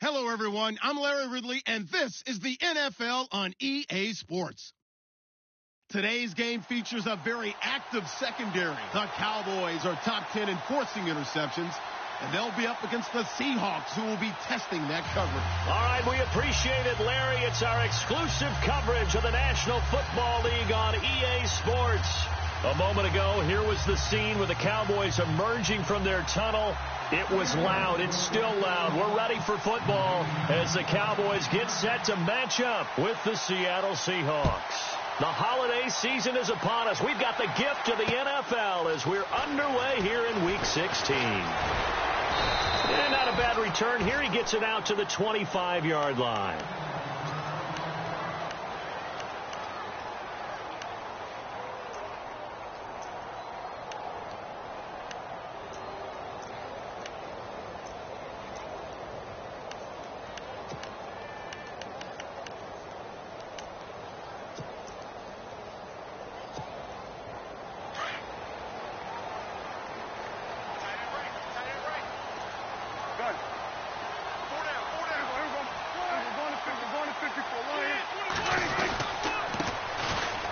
Hello, everyone. I'm Larry Ridley, and this is the NFL on EA Sports. Today's game features a very active secondary. The Cowboys are top 10 in forcing interceptions, and they'll be up against the Seahawks, who will be testing that coverage. All right, we appreciate it, Larry. It's our exclusive coverage of the National Football League on EA Sports. A moment ago, here was the scene with the Cowboys emerging from their tunnel. It was loud. It's still loud. We're ready for football as the Cowboys get set to match up with the Seattle Seahawks. The holiday season is upon us. We've got the gift of the NFL as we're underway here in Week 16. And not a bad return here. He gets it out to the 25-yard line.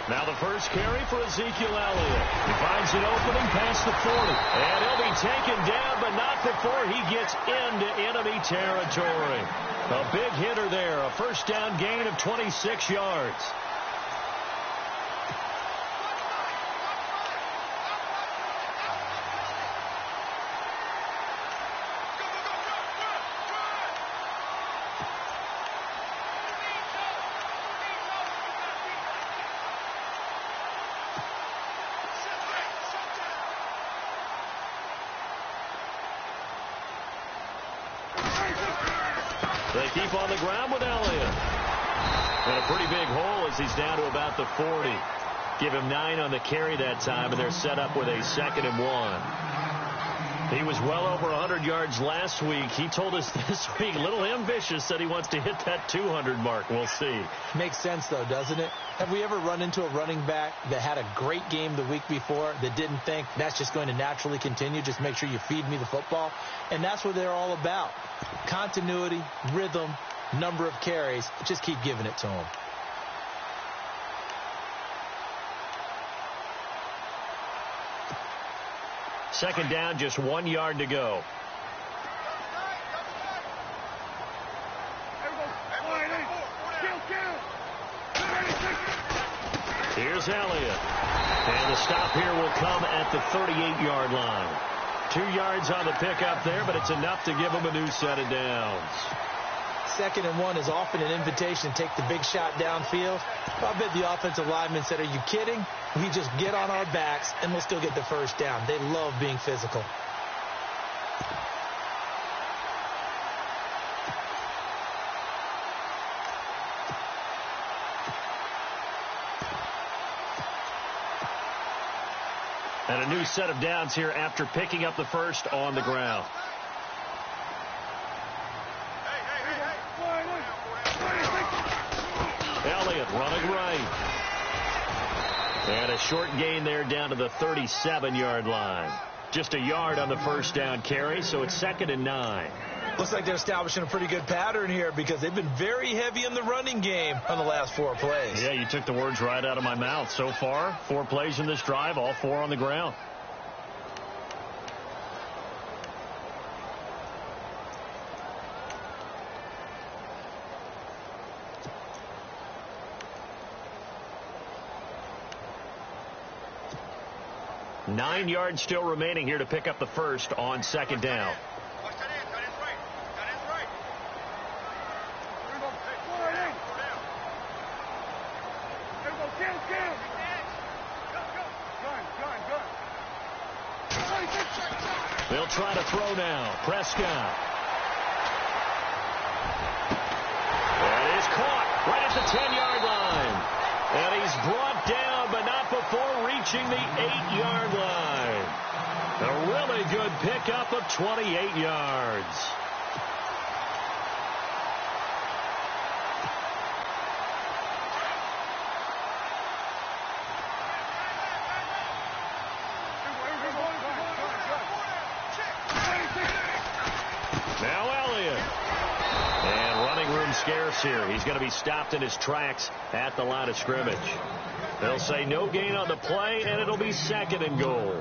Now the first carry for Ezekiel Elliott. He finds an opening past the 40. And he'll be taken down, but not before he gets into enemy territory. A big hitter there. A first down gain of 26 yards. They keep on the ground with Elliott. And a pretty big hole as he's down to about the 40. Give him 9 on the carry that time, and they're set up with a 2nd and 1. He was well over 100 yards last week. He told us this week, a little ambitious, said he wants to hit that 200 mark. We'll see. Makes sense, though, doesn't it? Have we ever run into a running back that had a great game the week before that didn't think that's just going to naturally continue? Just make sure you feed me the football. And that's what they're all about. Continuity, rhythm, number of carries. Just keep giving it to them. Second down, just 1 yard to go. Here's Elliott. And the stop here will come at the 38-yard line. 2 yards on the pickup there, but it's enough to give him a new set of downs. 2nd and 1 is often an invitation to take the big shot downfield. I bet the offensive lineman said, "Are you kidding? We just get on our backs and we'll still get the first down." They love being physical. And a new set of downs here after picking up the first on the ground. Elliott running right. And a short gain there down to the 37-yard line. Just a yard on the first down carry, so it's 2nd and 9. Looks like they're establishing a pretty good pattern here because they've been very heavy in the running game on the last 4 plays. Yeah, you took the words right out of my mouth. So far, 4 plays in this drive, all 4 on the ground. Nine yards still remaining here to pick up the first on 2nd down. They'll try to throw now. Prescott. That is caught right at the 10-yard line. And he's brought down, but not before reaching the 8-yard line. A really good pickup of 28 yards. scarce here. He's going to be stopped in his tracks at the line of scrimmage. They'll say no gain on the play, and it'll be 2nd and goal.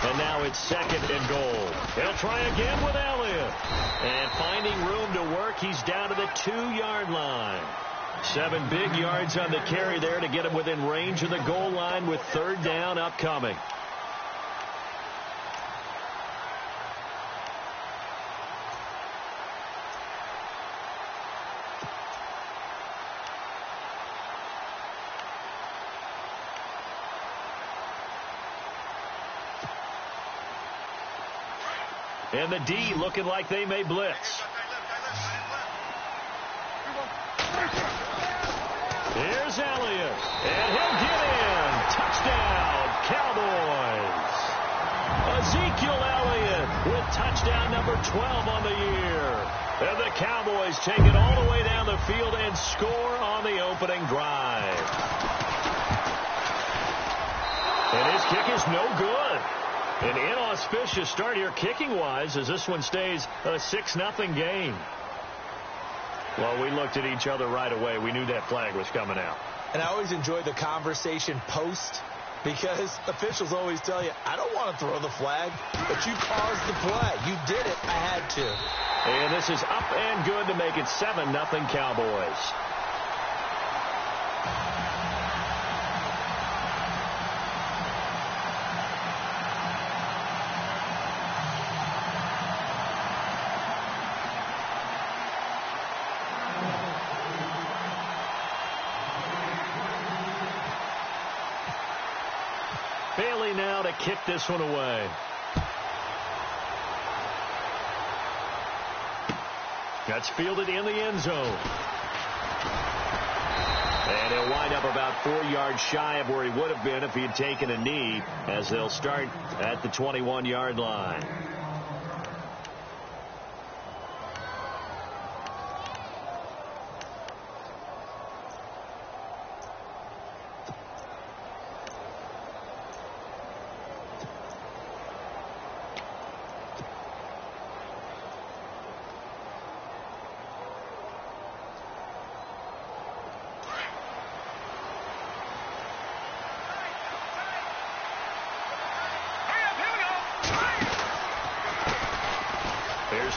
And now it's 2nd and goal. They'll try again with Elliott. And finding room to work, he's down to the 2-yard line. 7 big yards on the carry there to get him within range of the goal line with 3rd down upcoming. And the D looking like they may blitz. Here's Elliott. And he'll get in. Touchdown, Cowboys. Ezekiel Elliott with touchdown number 12 on the year. And the Cowboys take it all the way down the field and score on the opening drive. And his kick is no good. An inauspicious start here kicking-wise as this one stays a 6-0 game. Well, we looked at each other right away. We knew that flag was coming out. And I always enjoy the conversation post because officials always tell you, I don't want to throw the flag, but you caused the play. You did it. I had to. And this is up and good to make it 7-0 Cowboys. Bailey now to kick this one away. That's fielded in the end zone. And he'll wind up about 4 yards shy of where he would have been if he had taken a knee, as they'll start at the 21-yard line.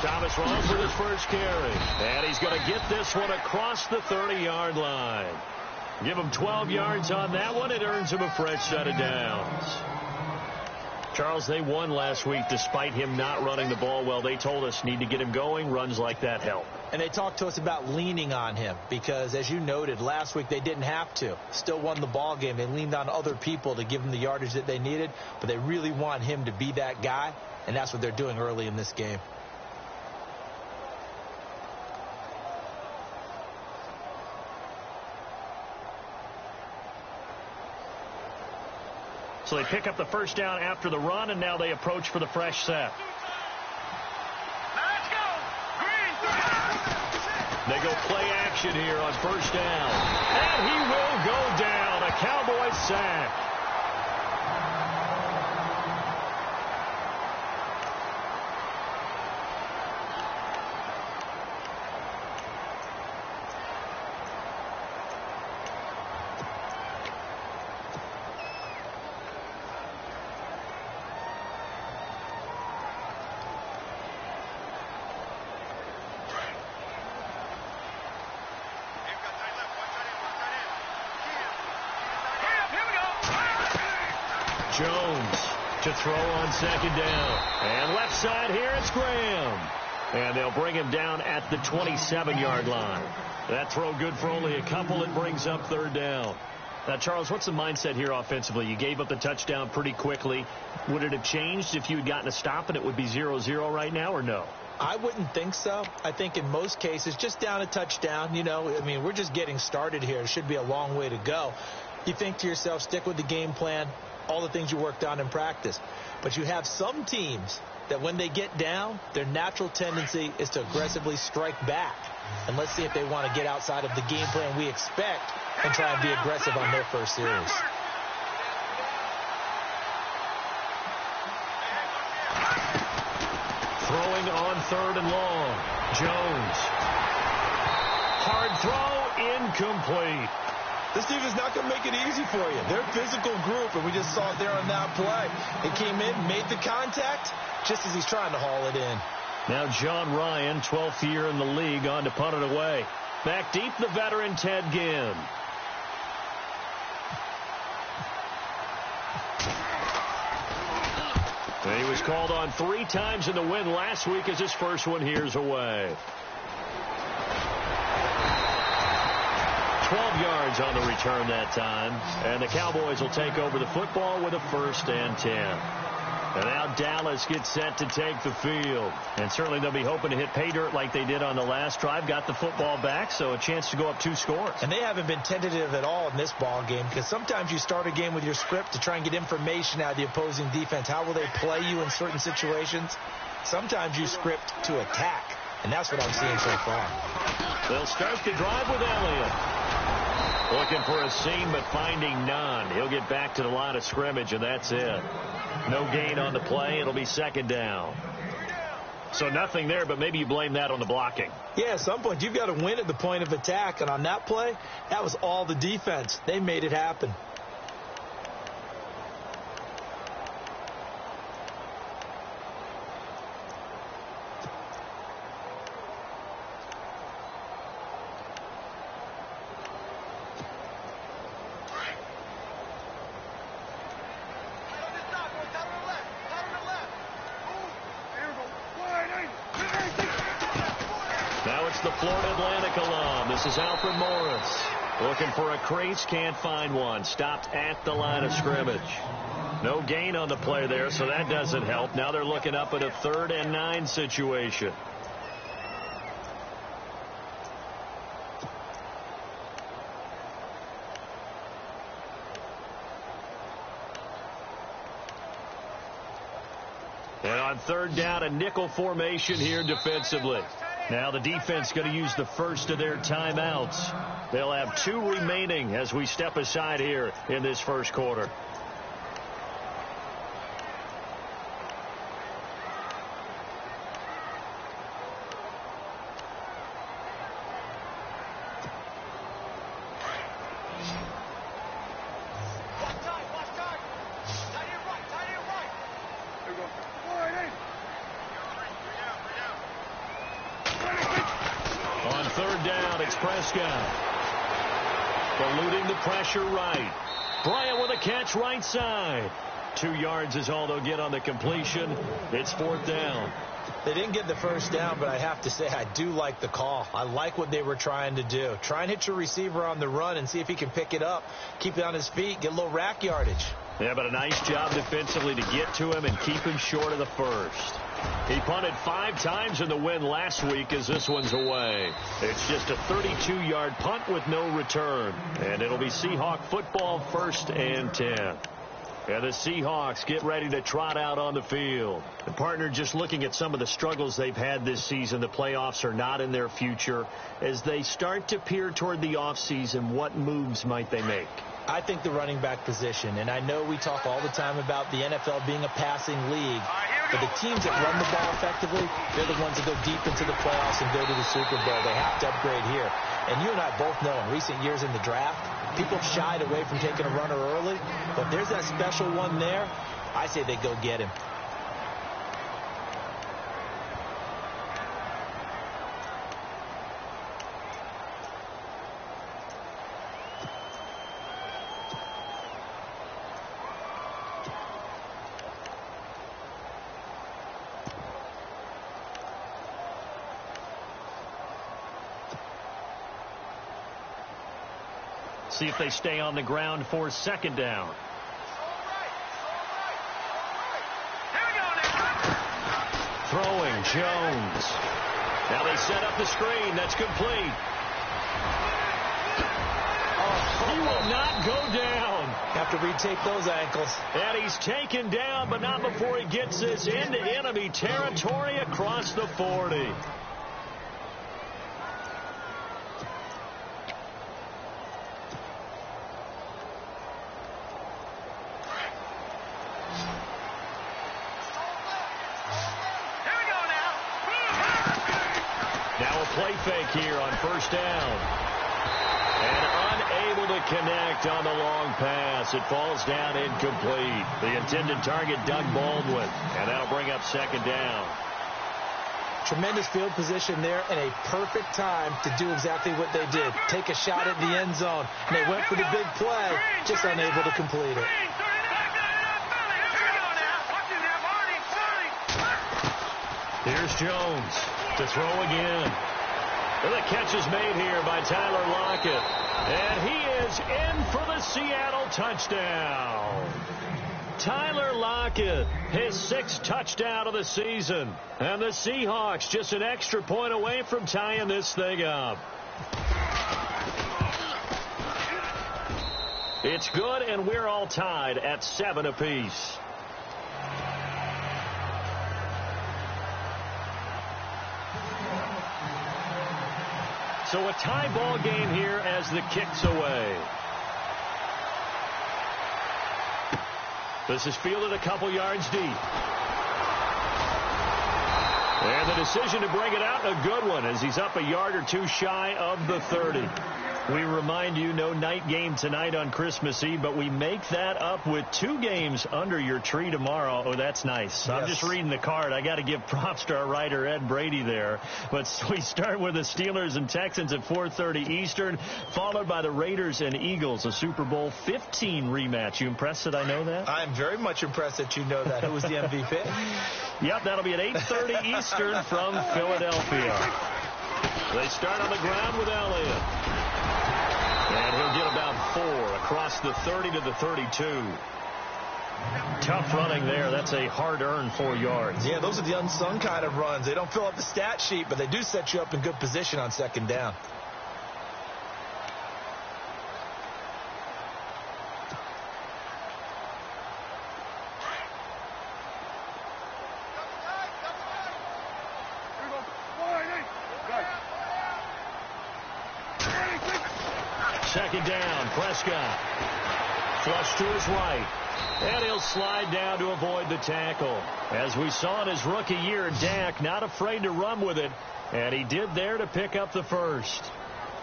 Thomas Rawls with his first carry. And he's going to get this one across the 30-yard line. Give him 12 yards on that one. It earns him a fresh set of downs. Charles, they won last week despite him not running the ball well. They told us need to get him going. Runs like that help. And they talked to us about leaning on him because, as you noted, last week they didn't have to. Still won the ball game. They leaned on other people to give them the yardage that they needed, but they really want him to be that guy, and that's what they're doing early in this game. So they pick up the first down after the run, and now they approach for the fresh set. Let's go. They go play action here on first down. And he will go down. A Cowboys sack. Jones to throw on second down. And left side here, it's Graham. And they'll bring him down at the 27-yard line. That throw good for only a couple. It brings up third down. Now, Charles, what's the mindset here offensively? You gave up the touchdown pretty quickly. Would it have changed if you had gotten a stop and it would be 0-0 right now, or no? I wouldn't think so. I think in most cases, just down a touchdown, we're just getting started here. It should be a long way to go. You think to yourself, stick with the game plan, all the things you worked on in practice. But you have some teams that when they get down, their natural tendency is to aggressively strike back. And let's see if they want to get outside of the game plan we expect and try and be aggressive on their first series. Throwing on 3rd and long. Jones. Hard throw, incomplete. This defense is not going to make it easy for you. They're a physical group, and we just saw it there on that play. It came in, made the contact, just as he's trying to haul it in. Now John Ryan, 12th year in the league, on to punt it away. Back deep, the veteran Ted Ginn. And he was called on 3 times in the win last week as his first one here's away. 12 yards on the return that time. And the Cowboys will take over the football with a 1st and 10. And now Dallas gets set to take the field. And certainly they'll be hoping to hit pay dirt like they did on the last drive. Got the football back, so a chance to go up 2 scores. And they haven't been tentative at all in this ball game, because sometimes you start a game with your script to try and get information out of the opposing defense. How will they play you in certain situations? Sometimes you script to attack, and that's what I'm seeing so far. They'll start the drive with Elliott. Looking for a seam, but finding none. He'll get back to the line of scrimmage, and that's it. No gain on the play. It'll be 2nd down. So nothing there, but maybe you blame that on the blocking. Yeah, at some point you've got to win at the point of attack, and on that play, that was all the defense. They made it happen. The Florida Atlantic alum. This is Alfred Morris. Looking for a crease, can't find one. Stopped at the line of scrimmage. No gain on the play there, so that doesn't help. Now they're looking up at a 3rd and 9 situation. And on 3rd down, a nickel formation here defensively. Now the defense going to use the first of their timeouts. They'll have 2 remaining as we step aside here in this first quarter. Eluding the pressure right. Bryant with a catch right side. 2 yards is all they'll get on the completion. It's 4th down. They didn't get the first down, but I have to say I do like the call. I like what they were trying to do. Try and hit your receiver on the run and see if he can pick it up. Keep it on his feet. Get a little rack yardage. Yeah, but a nice job defensively to get to him and keep him short of the first. He punted 5 times in the win last week as this one's away. It's just a 32-yard punt with no return. And it'll be Seahawk football, 1st and 10. And the Seahawks get ready to trot out on the field. The partner, just looking at some of the struggles they've had this season, the playoffs are not in their future. As they start to peer toward the offseason, what moves might they make? I think the running back position, and I know we talk all the time about the NFL being a passing league, but the teams that run the ball effectively, they're the ones that go deep into the playoffs and go to the Super Bowl. They have to upgrade here. And you and I both know in recent years in the draft, people shied away from taking a runner early, but if there's that special one there, I say they go get him. See if they stay on the ground for 2nd down. Throwing, Jones. Now they set up the screen. That's complete. He will not go down. Now to retake those ankles. And he's taken down, but not before he gets this into enemy territory across the 40. Now a play fake here on first down. And unable to connect on the long pass. It falls down incomplete. The intended target, Doug Baldwin. And that'll bring up second down. Tremendous field position there and a perfect time to do exactly what they did. Take a shot at the end zone. And they went for the big play, just unable to complete it. Here's Jones to throw again. Well, the catch is made here by Tyler Lockett. And he is in for the Seattle touchdown. Tyler Lockett, his 6th touchdown of the season. And the Seahawks just an extra point away from tying this thing up. It's good, and we're all tied at 7 apiece. So a tie ball game here as the kick's away. This is fielded a couple yards deep. And the decision to bring it out, a good one, as he's up a yard or two shy of the 30. We remind you, no night game tonight on Christmas Eve, but we make that up with 2 games under your tree tomorrow. Oh, that's nice. Yes. I'm just reading the card. I got to give props to our writer, Ed Brady, there. But we start with the Steelers and Texans at 4:30 Eastern, followed by the Raiders and Eagles, a Super Bowl 15 rematch. You impressed that I know that? I'm very much impressed that you know that. Who was the MVP? Yep, that'll be at 8:30 Eastern from Philadelphia. They start on the ground with Elliott. And he'll get about 4 across the 30 to the 32. Tough running there. That's a hard-earned 4 yards. Yeah, those are the unsung kind of runs. They don't fill up the stat sheet, but they do set you up in good position on second down. Second down, Prescott. Flush to his right. And he'll slide down to avoid the tackle. As we saw in his rookie year, Dak not afraid to run with it. And he did there to pick up the first.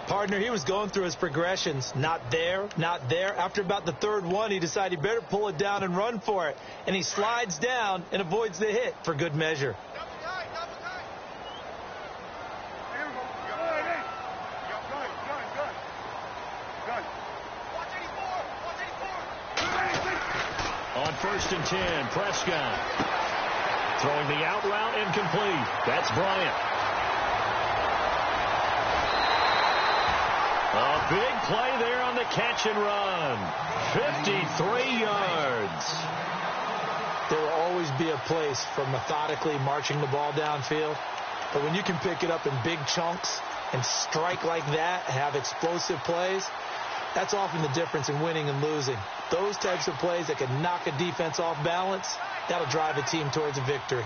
Partner, he was going through his progressions. Not there, not there. After about the 3rd one, he decided he better pull it down and run for it. And he slides down and avoids the hit for good measure. On 1st and 10, Prescott throwing the out route, incomplete. That's Bryant. A big play there on the catch and run. 53 yards. There will always be a place for methodically marching the ball downfield. But when you can pick it up in big chunks and strike like that, have explosive plays, that's often the difference in winning and losing. Those types of plays that can knock a defense off balance, that'll drive a team towards a victory.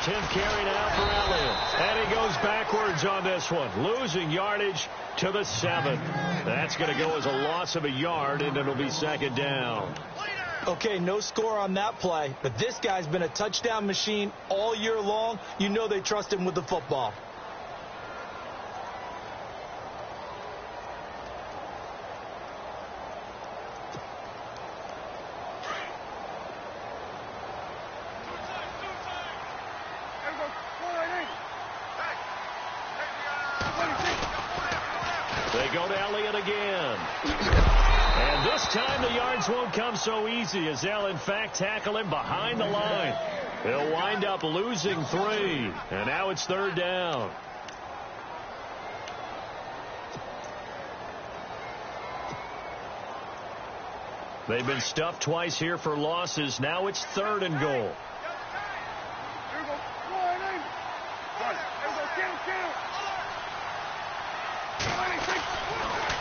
10th carry now for Elliott. And he goes backwards on this one, losing yardage to the 7. That's going to go as a loss of a yard, and it'll be second down. Okay, no score on that play, but this guy's been a touchdown machine all year long. You know they trust him with the football. They go to Elliott again. And this time the yards won't come so easy as they'll, in fact, tackle him behind the line. They'll wind up losing 3. And now it's 3rd down. They've been stuffed twice here for losses. Now it's 3rd and goal.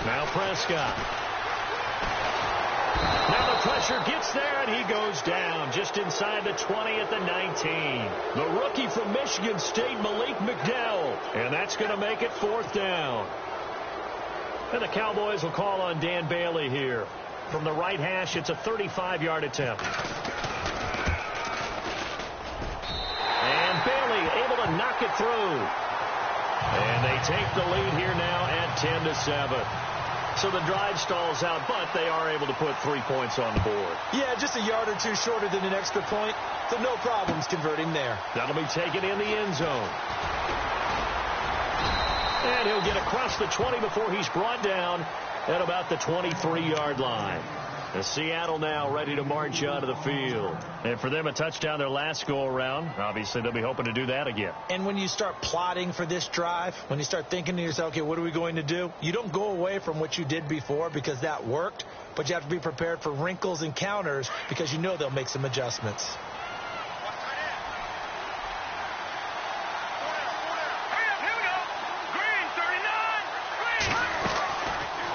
Now Prescott. Now the pressure gets there, and he goes down just inside the 20 at the 19. The rookie from Michigan State, Malik McDowell. And that's going to make it 4th down. And the Cowboys will call on Dan Bailey here. From the right hash, it's a 35-yard attempt. And Bailey able to knock it through. And they take the lead here now at 10-7. So the drive stalls out, but they are able to put 3 points on the board. Yeah, just a yard or two shorter than an extra point, so no problems converting there. That'll be taken in the end zone. And he'll get across the 20 before he's brought down at about the 23-yard line. And Seattle now ready to march out of the field. And for them, a touchdown their last go-around. Obviously, they'll be hoping to do that again. And when you start plotting for this drive, when you start thinking to yourself, okay, what are we going to do? You don't go away from what you did before because that worked, but you have to be prepared for wrinkles and counters because you know they'll make some adjustments.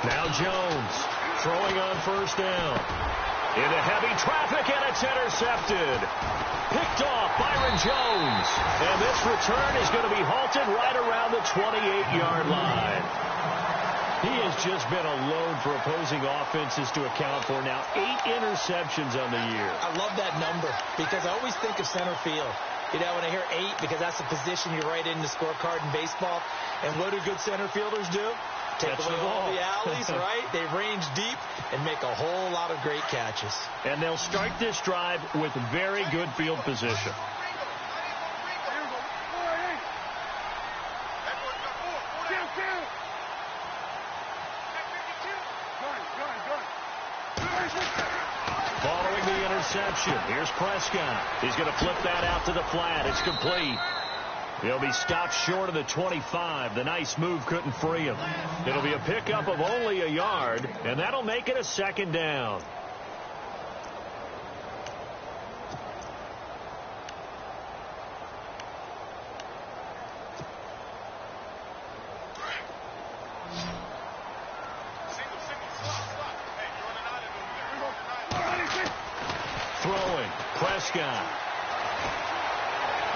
Now Jones throwing on 1st down. Into heavy traffic, and it's intercepted. Picked off Byron Jones. And this return is going to be halted right around the 28-yard line. He has just been a load for opposing offenses to account for. Now 8 interceptions on the year. I love that number because I always think of center field. You know, when I hear 8, because that's the position you write in the scorecard in baseball. And what do good center fielders do? Take away all the alleys, right? They range deep and make a whole lot of great catches. And they'll start this drive with very good field position. Following the interception, here's Prescott. He's going to flip that out to the flat. It's complete. He'll be stopped short of the 25. The nice move couldn't free him. It'll be a pickup of only a yard, and that'll make it a 2nd down. Throwing, Prescott.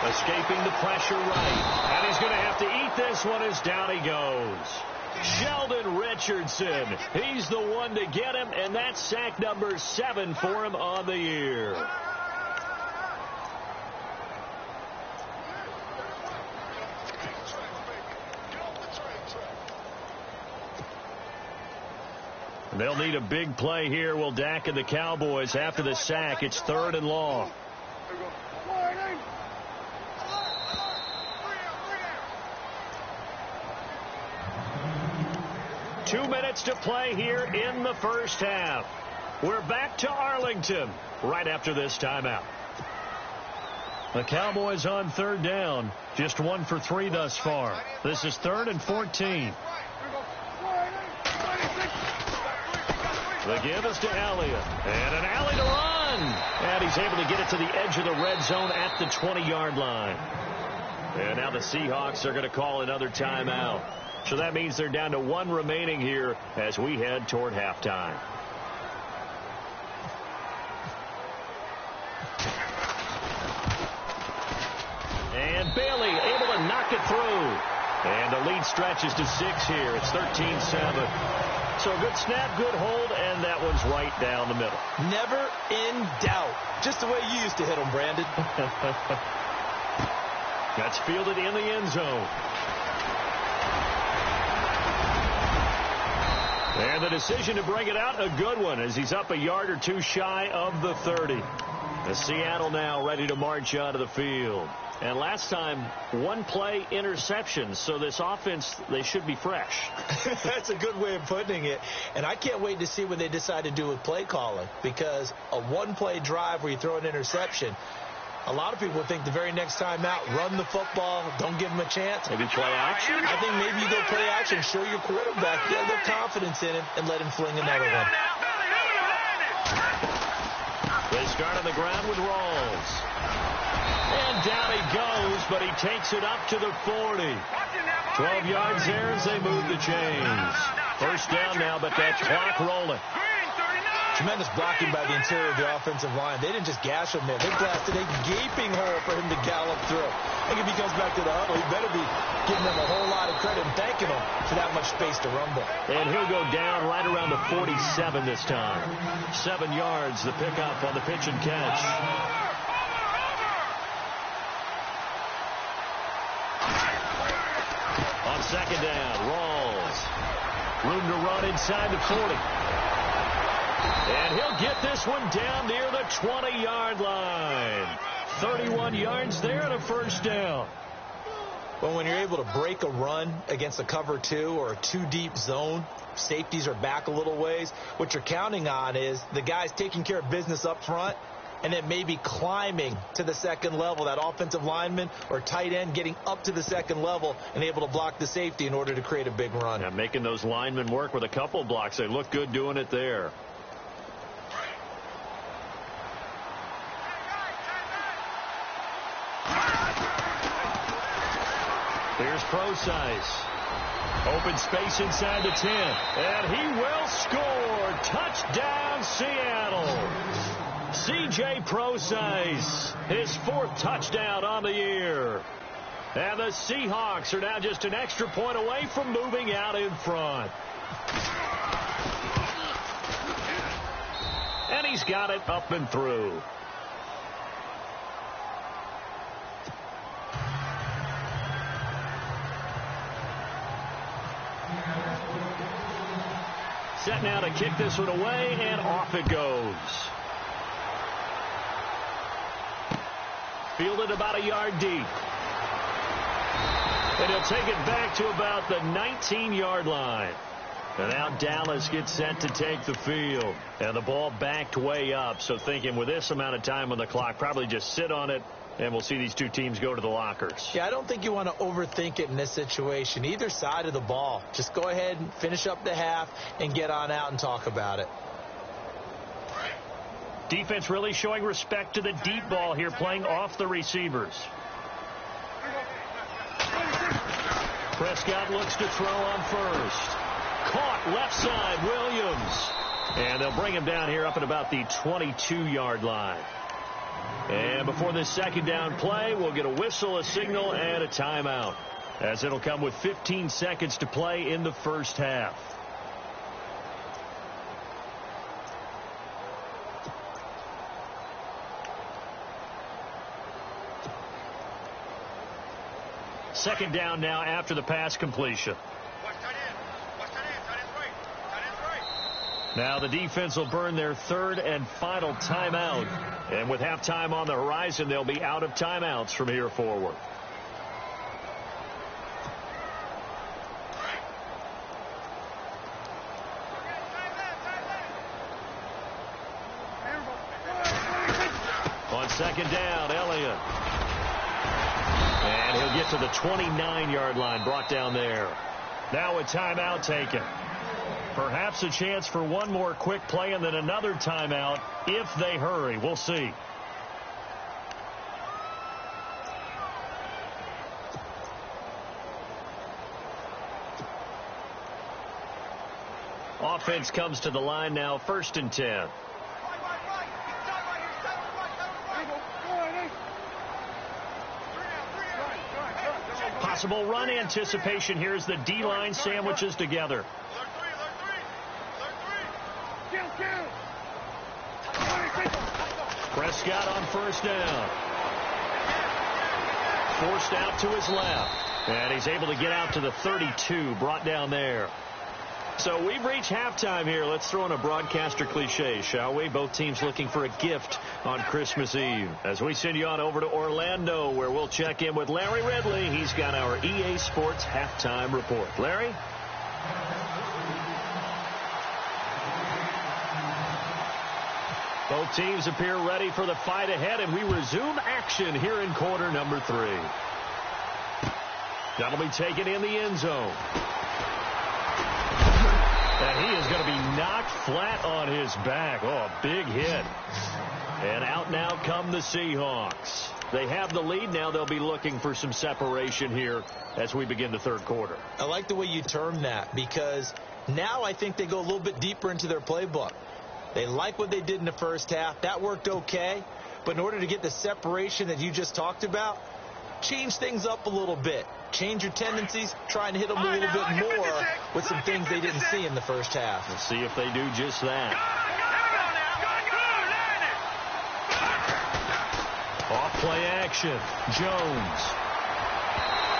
Escaping the pressure right. And he's going to have to eat this one as down he goes. Sheldon Richardson. He's the one to get him, and that's sack number 7 for him on the year. They'll need a big play here. Will Dak and the Cowboys after the sack. It's 3rd and long. 2 minutes to play here in the first half. We're back to Arlington right after this timeout. The Cowboys on 3rd down. Just 1 for 3 thus far. This is 3rd and 14. The give is to Elliott. And an alley to run. And he's able to get it to the edge of the red zone at the 20-yard line. And now the Seahawks are going to call another timeout. So that means they're down to 1 remaining here as we head toward halftime. And Bailey able to knock it through. And the lead stretches to 6 here. It's 13-7. So a good snap, good hold, and that one's right down the middle. Never in doubt. Just the way you used to hit them, Brandon. That's fielded in the end zone. And the decision to bring it out, a good one, as he's up a yard or 2 shy of the 30. The Seattle now ready to march out of the field. And last time, 1 play interception, so this offense, they should be fresh. That's a good way of putting it. And I can't wait to see what they decide to do with play calling, because a 1-play drive where you throw an interception, a lot of people think the very next time out, run the football, don't give them a chance. Maybe play action? I think maybe you go play action, show your quarterback, get a little confidence in him, and let him fling another one. They start on the ground with Rawls. And down he goes, but he takes it up to the 40. 12 yards there as they move the chains. First down now, but that clock rolling. Tremendous blocking by the interior of the offensive line. They didn't just gash him there. They blasted a gaping hole for him to gallop through. I think if he comes back to the huddle, he better be giving them a whole lot of credit and thanking them for that much space to rumble. And he'll go down right around the 47 this time. 7 yards, the pickup on the pitch and catch. On second down, Rawls. Room to run inside the 40. And he'll get this one down near the 20-yard line. 31 yards there and a first down. Well, when you're able to break a run against a cover 2 or a 2-deep zone, safeties are back a little ways. What you're counting on is the guys taking care of business up front and then maybe climbing to the second level, that offensive lineman or tight end getting up to the second level and able to block the safety in order to create a big run. Yeah, making those linemen work with a couple blocks. They look good doing it there. Here's Procise. Open space inside the 10. And he will score. Touchdown, Seattle. C.J. Procise, his 4th touchdown on the year. And the Seahawks are now just an extra point away from moving out in front. And he's got it up and through. Set now to kick this one away, and off it goes. Fielded about a yard deep. And he'll take it back to about the 19-yard line. And now Dallas gets set to take the field. And the ball backed way up, so thinking with this amount of time on the clock, probably just sit on it, and we'll see these two teams go to the lockers. Yeah, I don't think you want to overthink it in this situation. Either side of the ball. Just go ahead and finish up the half and get on out and talk about it. Defense really showing respect to the deep ball here, playing off the receivers. Prescott looks to throw on first. Caught left side, Williams. And they'll bring him down here up at about the 22-yard line. And before this second down play, we'll get a whistle, a signal, and a timeout, as it'll come with 15 seconds to play in the first half. Second down now after the pass completion. Now the defense will burn their 3rd and final timeout. And with halftime on the horizon, they'll be out of timeouts from here forward. On second down, Elliott. And he'll get to the 29-yard line, brought down there. Now a timeout taken. Perhaps a chance for one more quick play and then another timeout if they hurry. We'll see. Offense comes to the line now, 1st and 10. Possible run anticipation here as the D-line sandwiches together. Prescott on first down. Forced out to his left. And he's able to get out to the 32, brought down there. So we've reached halftime here. Let's throw in a broadcaster cliche, shall we? Both teams looking for a gift on Christmas Eve. As we send you on over to Orlando, where we'll check in with Larry Ridley. He's got our EA Sports halftime report. Larry? Both teams appear ready for the fight ahead, and we resume action here in quarter number 3. That'll be taken in the end zone. And he is going to be knocked flat on his back. Oh, a big hit. And out now come the Seahawks. They have the lead. Now they'll be looking for some separation here as we begin the third quarter. I like the way you term that, because now I think they go a little bit deeper into their playbook. They like what they did in the first half. That worked okay. But in order to get the separation that you just talked about, change things up a little bit. Change your tendencies, try and hit them a little bit more with some things they didn't see in the first half. Let's see if they do just that. Off play action. Jones.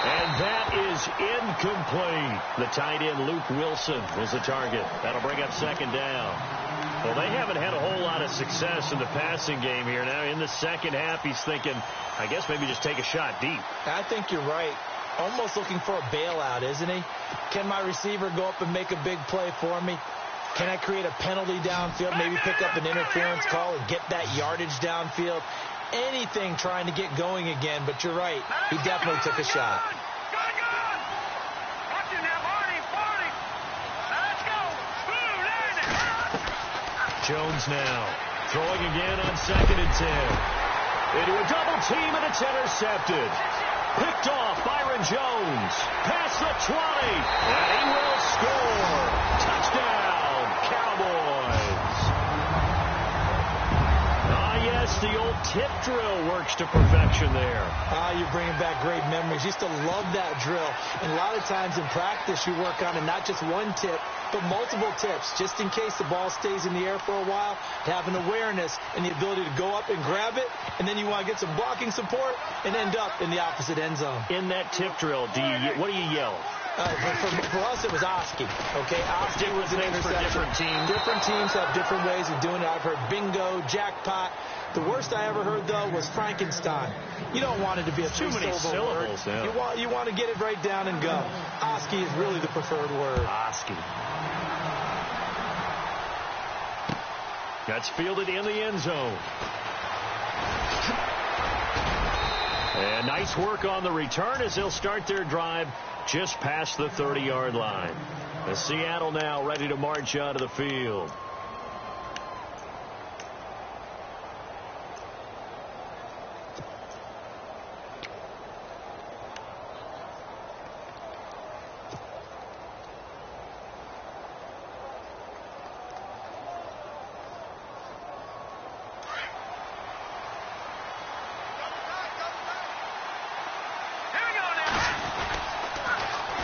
And that is incomplete. The tight end, Luke Wilson, was the target. That'll bring up second down. Well, they haven't had a whole lot of success in the passing game here. Now, in the second half, he's thinking, I guess maybe just take a shot deep. I think you're right. Almost looking for a bailout, isn't he? Can my receiver go up and make a big play for me? Can I create a penalty downfield, maybe pick up an interference call and get that yardage downfield? Anything trying to get going again, but you're right. He definitely took a shot. Jones now throwing again on 2nd and 10. Into a double team, and it's intercepted. Picked off Byron Jones. Past the 20. And he will score. Touchdown, Cowboys. Yes, the old tip drill works to perfection there. You're bringing back great memories. Used to love that drill. And a lot of times in practice, you work on it, not just one tip, but multiple tips, just in case the ball stays in the air for a while, to have an awareness and the ability to go up and grab it, and then you want to get some blocking support and end up in the opposite end zone. In that tip drill, what do you yell? For us, it was Oski. Okay, Oski was an interception. Different teams. Different teams have different ways of doing it. I've heard bingo, jackpot. The worst I ever heard, though, was Frankenstein. You don't want it to be a too many syllables. Yeah. You want to get it right down and go. Oski is really the preferred word. Oski. That's fielded in the end zone. And nice work on the return as they'll start their drive just past the 30-yard line. The Seattle now ready to march out of the field.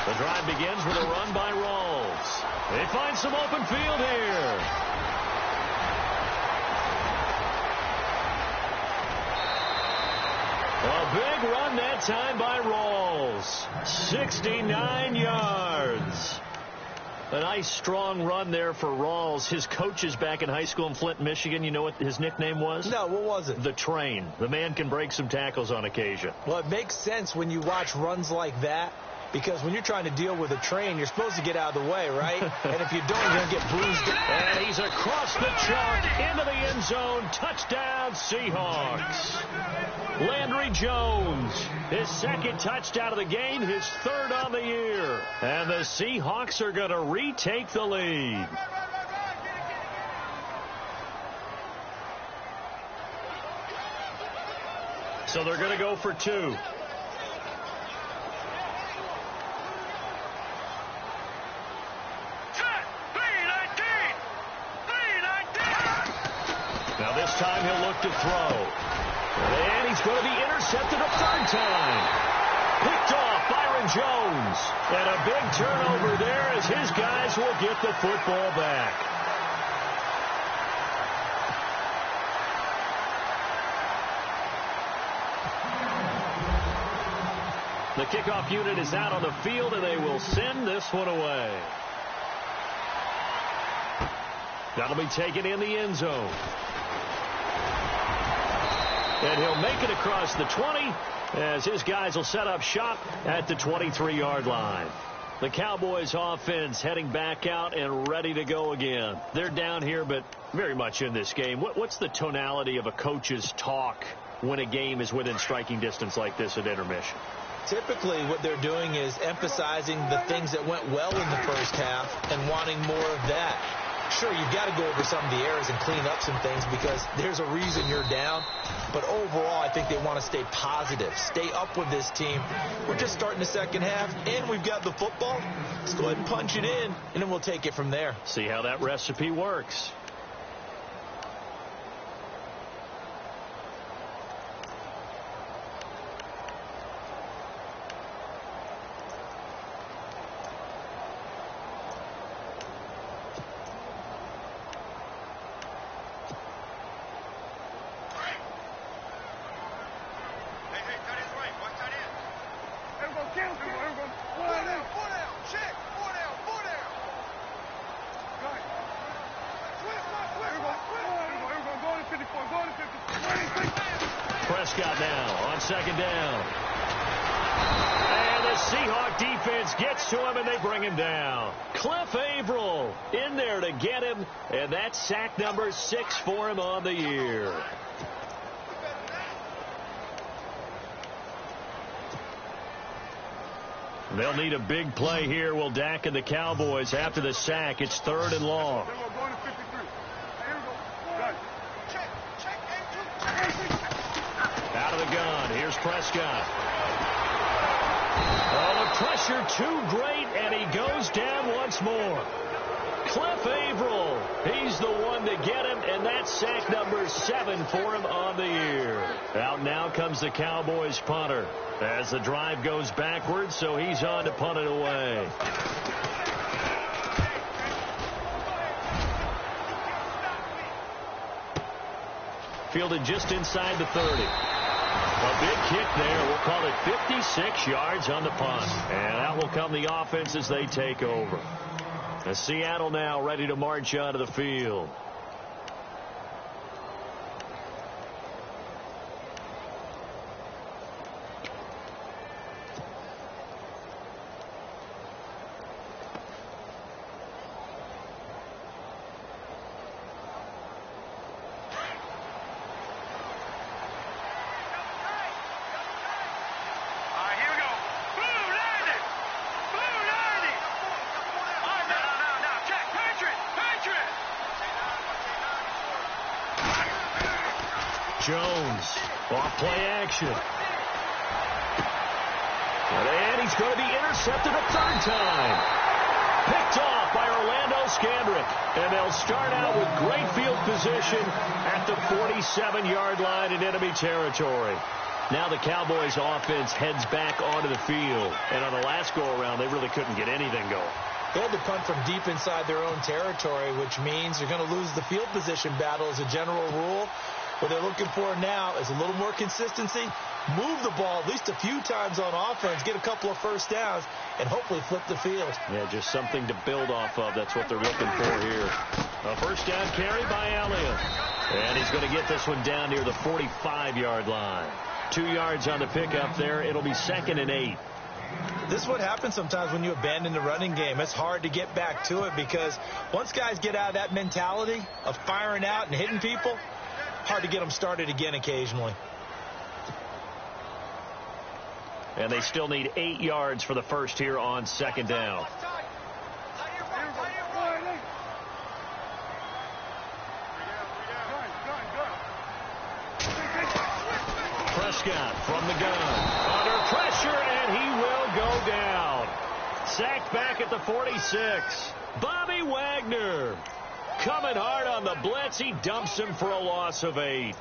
The drive begins with a run by Rawls. They find some open field here. A big run that time by Rawls. 69 yards. A nice strong run there for Rawls. His coaches back in high school in Flint, Michigan, you know what his nickname was? No, what was it? The Train. The man can break some tackles on occasion. Well, it makes sense when you watch runs like that. Because when you're trying to deal with a train, you're supposed to get out of the way, right? And if you don't, you're going to get bruised. And he's across the chalk into the end zone. Touchdown, Seahawks. Landry Jones, his second touchdown of the game, his third on the year. And the Seahawks are going to retake the lead. So they're going to go for two. This time he'll look to throw. And he's going to be intercepted a third time. Picked off Byron Jones. And a big turnover there as his guys will get the football back. The kickoff unit is out on the field, and they will send this one away. That'll be taken in the end zone. And he'll make it across the 20 as his guys will set up shop at the 23-yard line. The Cowboys offense heading back out and ready to go again. They're down here, but very much in this game. What's the tonality of a coach's talk when a game is within striking distance like this at intermission? Typically, what they're doing is emphasizing the things that went well in the first half and wanting more of that. Sure, you've got to go over some of the errors and clean up some things because there's a reason you're down. But overall, I think they want to stay positive, stay up with this team. We're just starting the second half, and we've got the football. Let's go ahead and punch it in, and then we'll take it from there. See how that recipe works. Prescott now on second down. And the Seahawk defense gets to him, and they bring him down. Cliff Averill in there to get him, and that's sack number 6 for him on the year. They'll need a big play here. Will Dak and the Cowboys after the sack. It's 3rd and long. Out of the gun. Here's Prescott. Oh, the pressure too great, and he goes down once more. Cliff Averill, he's the one to get him, and that's sack number 7 for him on the year. Out now comes the Cowboys punter as the drive goes backwards, so he's on to punt it away. Fielded just inside the 30. A big kick there. We'll call it 56 yards on the punt. And out will come the offense as they take over. Seattle now ready to march onto the field. Jones off play action. And he's going to be intercepted a 3rd time. Picked off by Orlando Scandrick. And they'll start out with great field position at the 47-yard line in enemy territory. Now the Cowboys offense heads back onto the field. And on the last go-around, they really couldn't get anything going. They had to punt from deep inside their own territory, which means you're going to lose the field position battle as a general rule. What they're looking for now is a little more consistency, move the ball at least a few times on offense, get a couple of first downs, and hopefully flip the field. Yeah, just something to build off of. That's what they're looking for here. A first down carry by Elliott. And he's going to get this one down near the 45-yard line. 2 yards on the pickup there. It'll be 2nd and 8. This is what happens sometimes when you abandon the running game. It's hard to get back to it because once guys get out of that mentality of firing out and hitting people, hard to get them started again occasionally. And they still need 8 yards for the first here on 2nd down. Prescott from the gun. Under pressure, and he will go down. Sacked back at the 46. Bobby Wagner coming hard on the blitz. He dumps him for a loss of 8.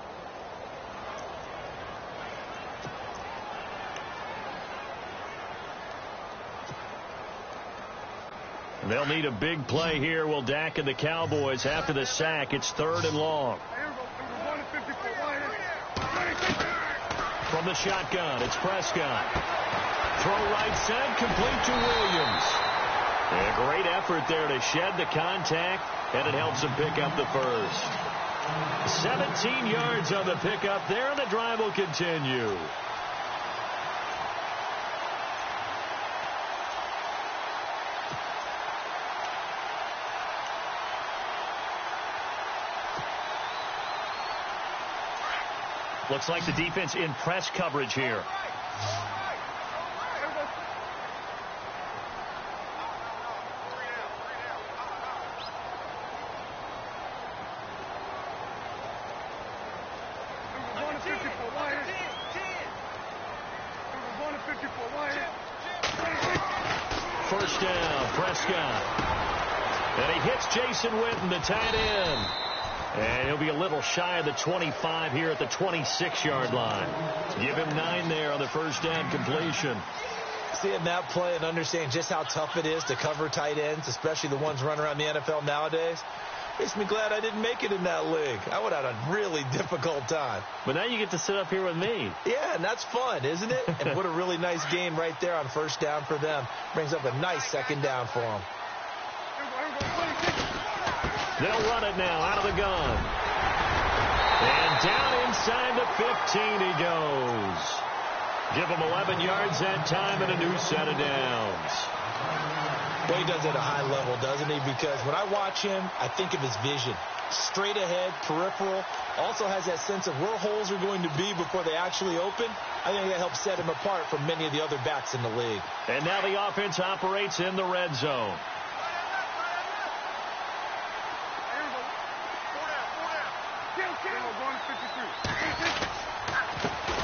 They'll need a big play here. Will Dak and the Cowboys after the sack. It's 3rd and long. From the shotgun, it's Prescott. Throw right side, complete to Williams. A great effort there to shed the contact, and it helps him pick up the first. 17 yards on the pickup there, and the drive will continue. Looks like the defense in press coverage here. First down, Prescott. And he hits Jason Witten, the tight end. And he'll be a little shy of the 25 here at the 26-yard line. Give him 9 there on the first down completion. Seeing that play and understanding just how tough it is to cover tight ends, especially the ones running around the NFL nowadays, makes me glad I didn't make it in that league. I would have had a really difficult time. But now you get to sit up here with me. Yeah, and that's fun, isn't it? And what a really nice game right there on first down for them. Brings up a nice 2nd down for them. They'll run it now out of the gun. And down inside the 15 he goes. Give him 11 yards that time and a new set of downs. Well, he does it at a high level, doesn't he? Because when I watch him, I think of his vision. Straight ahead, peripheral. Also has that sense of where holes are going to be before they actually open. I think that helps set him apart from many of the other backs in the league. And now the offense operates in the red zone.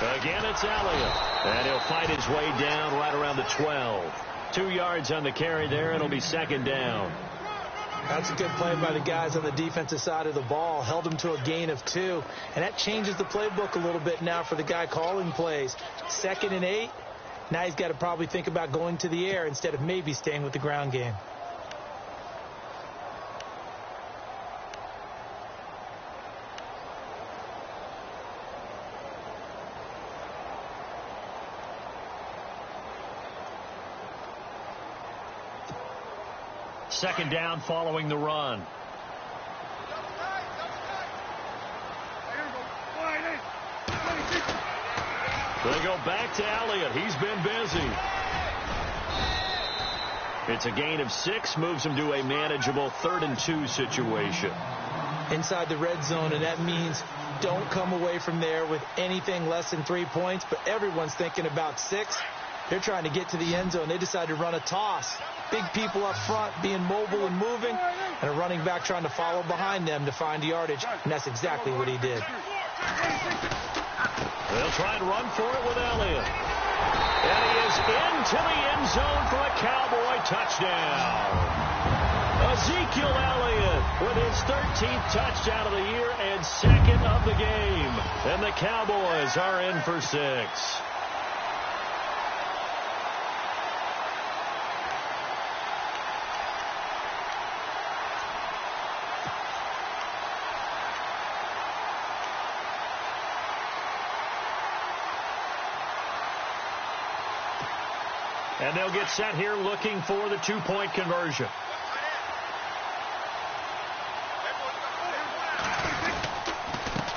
Again, it's Elliott. And he'll fight his way down right around the 12. 2 yards on the carry there. It'll be second down. That's a good play by the guys on the defensive side of the ball. Held him to a gain of 2. And that changes the playbook a little bit now for the guy calling plays. 2nd and 8. Now he's got to probably think about going to the air instead of maybe staying with the ground game. Second down following the run. They go back to Elliott. He's been busy. It's a gain of 6. Moves him to a manageable 3rd and 2 situation. Inside the red zone, and that means don't come away from there with anything less than 3 points, but everyone's thinking about 6. They're trying to get to the end zone. They decide to run a toss. Big people up front being mobile and moving, and a running back trying to follow behind them to find yardage, and that's exactly what he did. They'll try and run for it with Elliott. And he is into the end zone for a Cowboy touchdown. Ezekiel Elliott with his 13th touchdown of the year and 2nd of the game. And the Cowboys are in for 6. And they'll get set here looking for the 2-point conversion.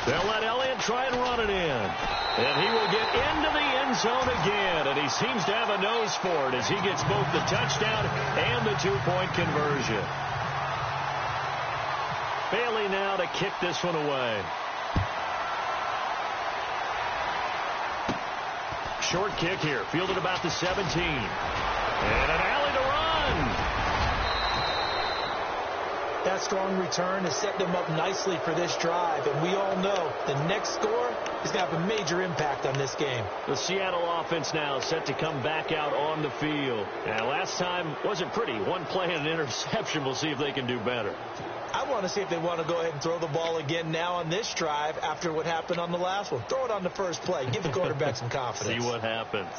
They'll let Elliott try and run it in. And he will get into the end zone again. And he seems to have a nose for it as he gets both the touchdown and the 2-point conversion. Bailey now to kick this one away. Short kick here, fielded about the 17. And an alley to run. That strong return has set them up nicely for this drive, and we all know the next score is going to have a major impact on this game. The Seattle offense now set to come back out on the field. Now, last time wasn't pretty. 1 play and an interception. We'll see if they can do better. I want to see if they want to go ahead and throw the ball again now on this drive after what happened on the last one. Throw it on the first play. Give the quarterback some confidence. See what happens.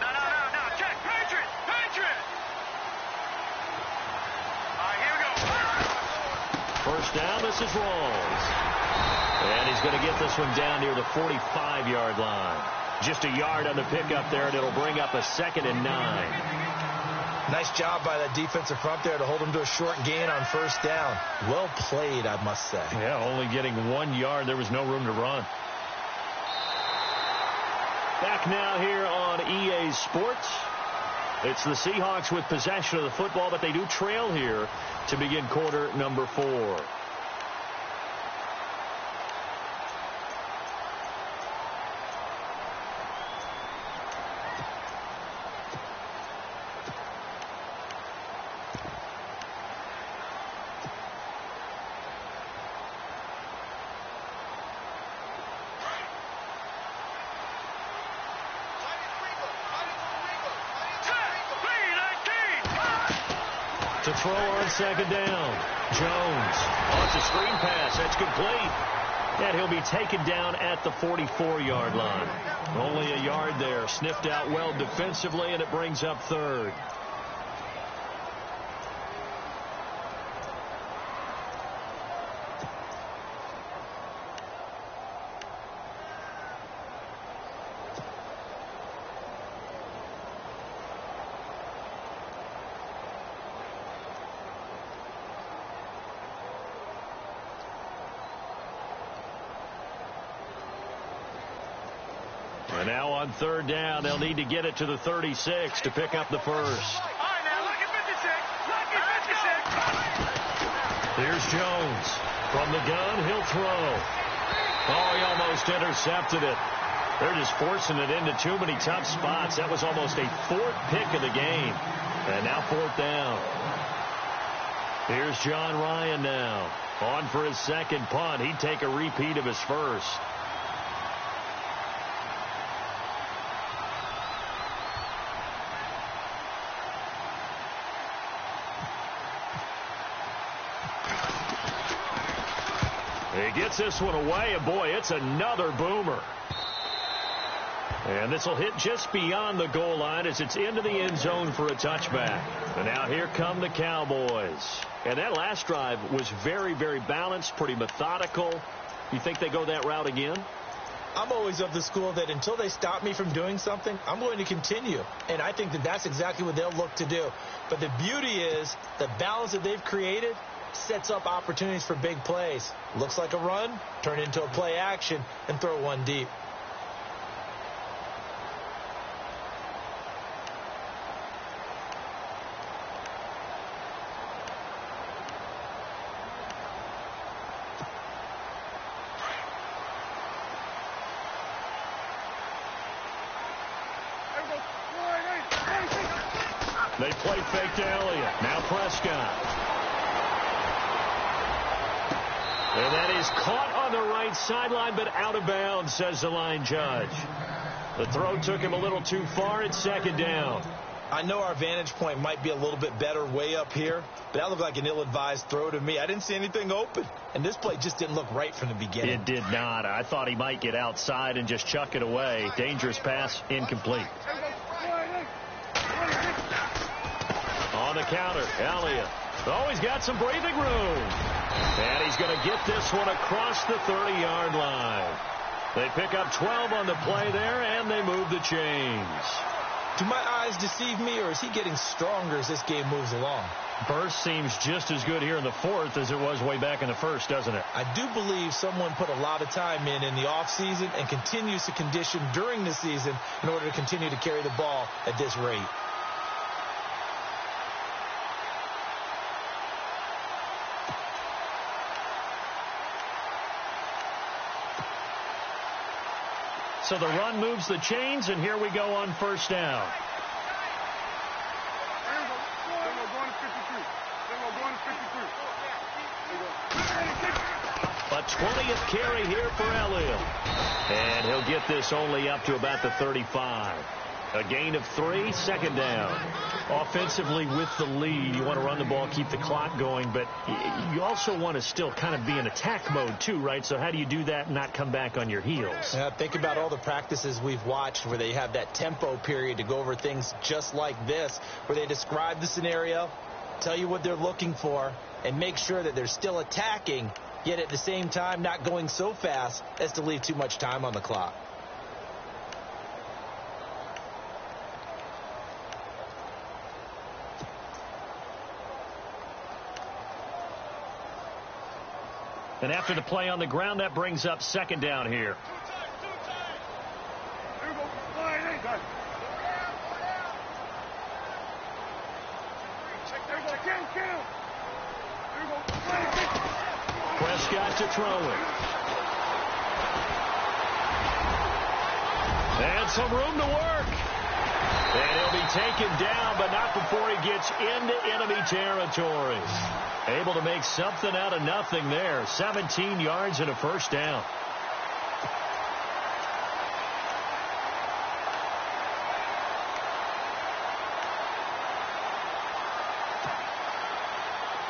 No. Check. Patriot. All right, here we go. First down, this is Rawls. And he's going to get this one down near the 45-yard line. Just a yard on the pickup there, and it'll bring up a 2nd and 9. Nice job by that defensive front there to hold him to a short gain on first down. Well played, I must say. Yeah, only getting 1 yard. There was no room to run. Back now here on EA Sports. It's the Seahawks with possession of the football, but they do trail here to begin quarter number 4. To throw on second down. Jones launches a screen pass. That's complete. And he'll be taken down at the 44-yard line. Only a yard there. Sniffed out well defensively, and it brings up 3rd. And now on third down, they'll need to get it to the 36 to pick up the first. All right, now, look at 56. Look at 56. Here's Jones. From the gun, he'll throw. Oh, he almost intercepted it. They're just forcing it into too many tough spots. That was almost a fourth pick of the game. And now fourth down. Here's John Ryan now. On for his second punt. He'd take a repeat of his first. He gets this one away, and boy, it's another boomer. And this will hit just beyond the goal line as it's into the end zone for a touchback. And now here come the Cowboys. And that last drive was very, very balanced, pretty methodical. You think they go that route again? I'm always of the school that until they stop me from doing something, I'm going to continue. And I think that that's exactly what they'll look to do. But the beauty is the balance that they've created sets up opportunities for big plays. Looks like a run, turn into a play action, and throw one deep. They play fake to Elliott. Now Prescott. And that is caught on the right sideline, but out of bounds, says the line judge. The throw took him a little too far. It's second down. I know our vantage point might be a little bit better way up here, but that looked like an ill-advised throw to me. I didn't see anything open. And this play just didn't look right from the beginning. It did not. I thought he might get outside and just chuck it away. Dangerous pass, incomplete. On the counter, Elliott. Oh, he's got some breathing room. And he's going to get this one across the 30-yard line. They pick up 12 on the play there, and they move the chains. Do my eyes deceive me, or is he getting stronger as this game moves along? Burst seems just as good here in the fourth as it was way back in the first, doesn't it? I do believe someone put a lot of time in the offseason and continues to condition during the season in order to continue to carry the ball at this rate. So the run moves the chains, and here we go on first down. A 20th carry here for Elliott. And he'll get this only up to about the 35. A gain of 3, second down. Offensively with the lead, you want to run the ball, keep the clock going, but you also want to still kind of be in attack mode too, right? So how do you do that and not come back on your heels? Yeah, think about all the practices we've watched where they have that tempo period to go over things just like this, where they describe the scenario, tell you what they're looking for, and make sure that they're still attacking, yet at the same time not going so fast as to leave too much time on the clock. And after the play on the ground, that brings up second down here. Prescott to throw it. And some room to work. And he'll be taken down, but not before he gets into enemy territory. Able to make something out of nothing there. 17 yards and a first down.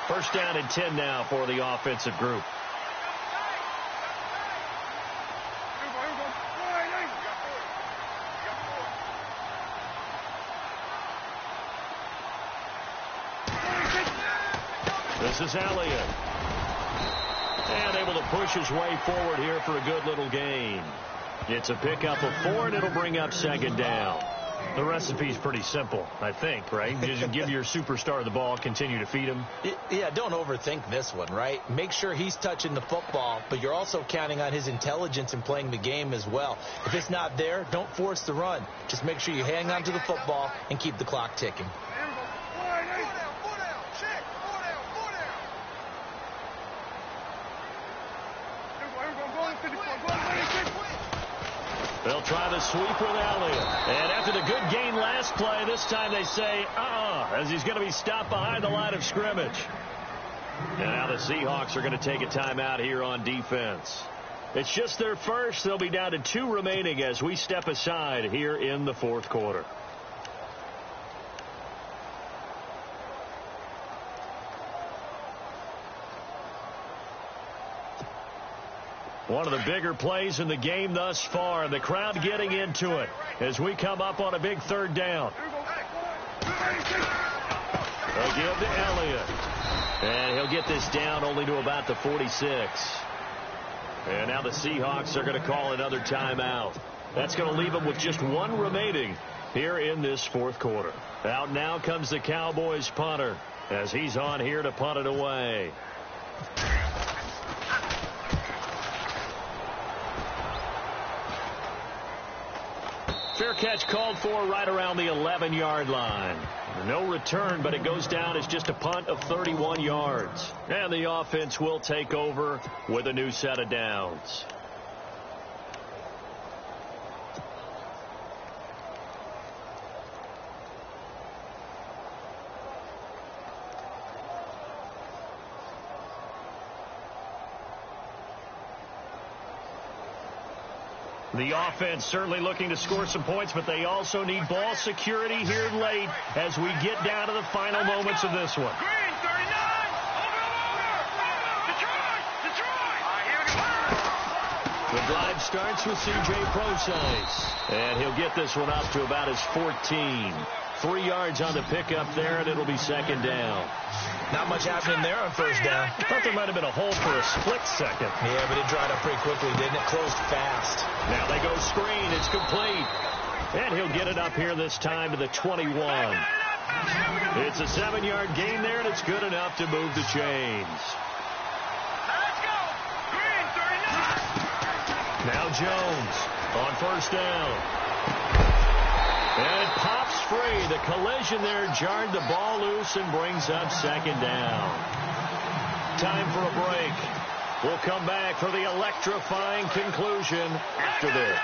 First down and 10 now for the offensive group. This is Elliott. And able to push his way forward here for a good little gain. It's a pickup of 4, and it'll bring up second down. The recipe's pretty simple, I think, right? You just give your superstar the ball, continue to feed him. Yeah, don't overthink this one, right? Make sure he's touching the football, but you're also counting on his intelligence in playing the game as well. If it's not there, don't force the run. Just make sure you hang on to the football and keep the clock ticking. They'll try the sweep with Elliott. And after the good gain last play, this time they say, as he's going to be stopped behind the line of scrimmage. And now the Seahawks are going to take a timeout here on defense. It's just their first. They'll be down to 2 remaining as we step aside here in the fourth quarter. One of the bigger plays in the game thus far. The crowd getting into it as we come up on a big third down. They'll give to Elliott. And he'll get this down only to about the 46. And now the Seahawks are going to call another timeout. That's going to leave them with just 1 remaining here in this fourth quarter. Out now comes the Cowboys punter as he's on here to punt it away. Fair catch called for right around the 11-yard line. No return, but it goes down as just a punt of 31 yards. And the offense will take over with a new set of downs. The offense certainly looking to score some points, but they also need ball security here late as we get down to the final moments of this one. Green, 39. Detroit. The drive starts with C.J. Prosise, and he'll get this one up to about his 14. 3 yards on the pickup there, and it'll be second down. Not much happening there on first down. I thought there might have been a hole for a split second. Yeah, but it dried up pretty quickly, didn't it? Closed fast. Now they go screen. It's complete. And he'll get it up here this time to the 21. It's a 7-yard gain there, and it's good enough to move the chains. Let's go. Green, 39. Now Jones on first down. And it pops free. The collision there jarred the ball loose and brings up second down. Time for a break. We'll come back for the electrifying conclusion after this.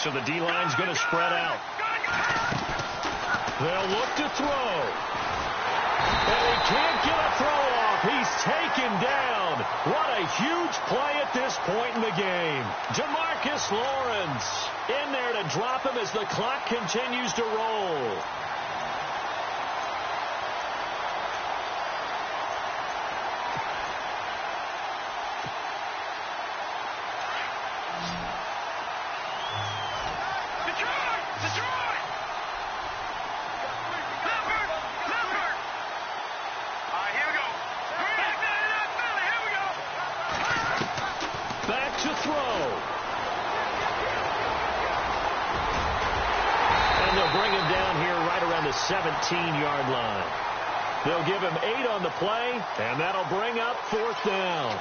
So the D-line's going to spread out. They'll look to throw. And he can't get a throw off. He's taken down. What a huge play at this point in the game. Demarcus Lawrence in there to drop him as the clock continues to roll. And they'll bring him down here right around the 17-yard line. They'll give him 8 on the play, and that'll bring up fourth down.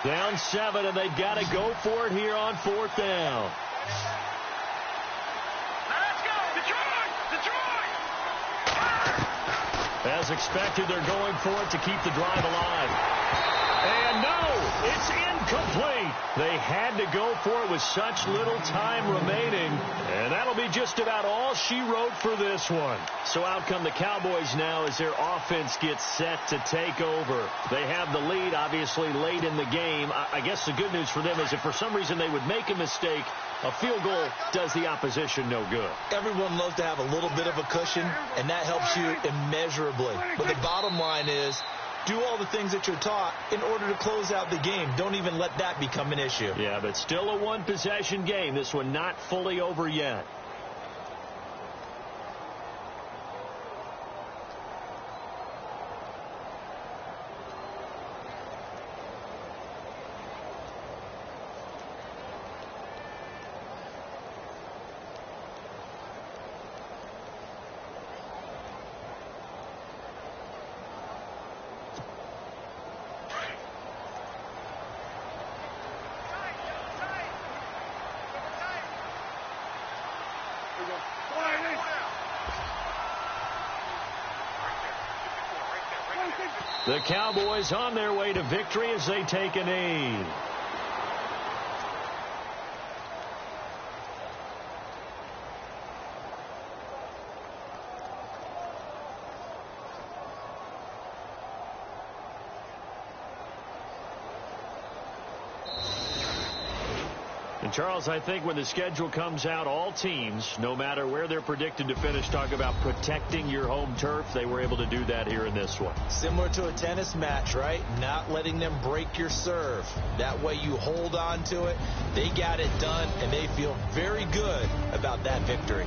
Down 7, and they've got to go for it here on fourth down. Let's go. Detroit. Detroit. As expected, they're going for it to keep the drive alive. And no, it's incomplete. They had to go for it with such little time remaining. And that'll be just about all she wrote for this one. So out come the Cowboys now as their offense gets set to take over. They have the lead, obviously, late in the game. I guess the good news for them is if for some reason they would make a mistake, a field goal does the opposition no good. Everyone loves to have a little bit of a cushion, and that helps you immeasurably. But the bottom line is, do all the things that you're taught in order to close out the game. Don't even let that become an issue. Yeah, but still a one-possession game. This one not fully over yet. The Cowboys on their way to victory as they take a knee. And Charles, I think when the schedule comes out, all teams, no matter where they're predicted to finish, talk about protecting your home turf. They were able to do that here in this one. Similar to a tennis match, right? Not letting them break your serve. That way you hold on to it. They got it done, and they feel very good about that victory.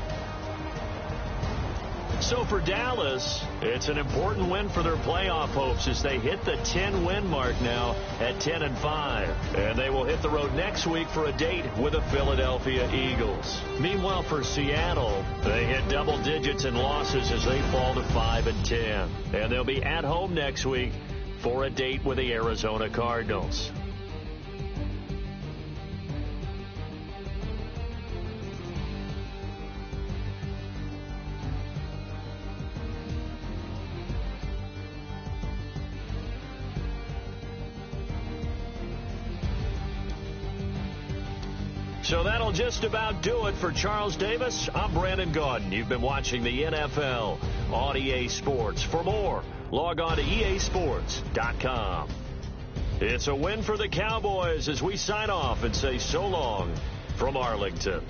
So for Dallas, it's an important win for their playoff hopes as they hit the 10-win mark now at 10-5. And they will hit the road next week for a date with the Philadelphia Eagles. Meanwhile, for Seattle, they hit double digits in losses as they fall to 5-10. And they'll be at home next week for a date with the Arizona Cardinals. So that'll just about do it for Charles Davis. I'm Brandon Gaudin. You've been watching the NFL on EA Sports. For more, log on to easports.com. It's a win for the Cowboys as we sign off and say so long from Arlington.